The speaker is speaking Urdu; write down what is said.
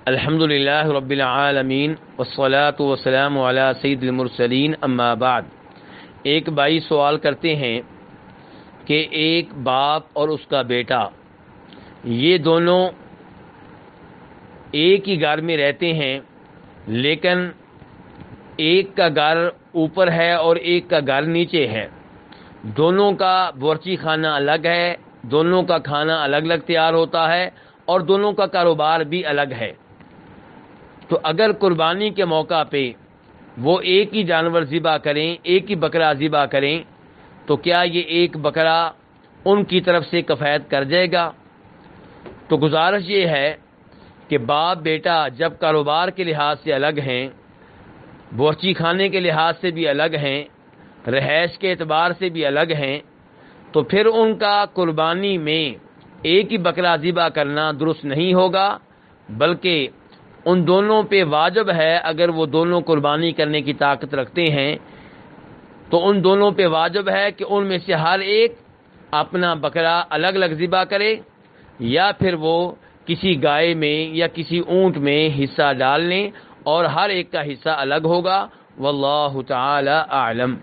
الحمدللہ رب العالمین والصلاة والسلام علی سید المرسلین اما بعد۔ ایک بھائی سوال کرتے ہیں کہ ایک باپ اور اس کا بیٹا یہ دونوں ایک ہی گھر میں رہتے ہیں، لیکن ایک کا گھر اوپر ہے اور ایک کا گھر نیچے ہے۔ دونوں کا باورچی خانہ الگ ہے، دونوں کا کھانا الگ الگ تیار ہوتا ہے اور دونوں کا کاروبار بھی الگ ہے۔ تو اگر قربانی کے موقع پہ وہ ایک ہی جانور ذبح کریں، ایک ہی بکرا ذبح کریں، تو کیا یہ ایک بکرا ان کی طرف سے کفایت کر جائے گا؟ تو گزارش یہ ہے کہ باپ بیٹا جب کاروبار کے لحاظ سے الگ ہیں، باورچی خانے کے لحاظ سے بھی الگ ہیں، رہائش کے اعتبار سے بھی الگ ہیں، تو پھر ان کا قربانی میں ایک ہی بکرا ذبح کرنا درست نہیں ہوگا، بلکہ ان دونوں پہ واجب ہے، اگر وہ دونوں قربانی کرنے کی طاقت رکھتے ہیں تو ان دونوں پہ واجب ہے کہ ان میں سے ہر ایک اپنا بکرا الگ الگ ذبح کرے، یا پھر وہ کسی گائے میں یا کسی اونٹ میں حصہ ڈال لیں اور ہر ایک کا حصہ الگ ہوگا۔ واللہ تعالی اعلم۔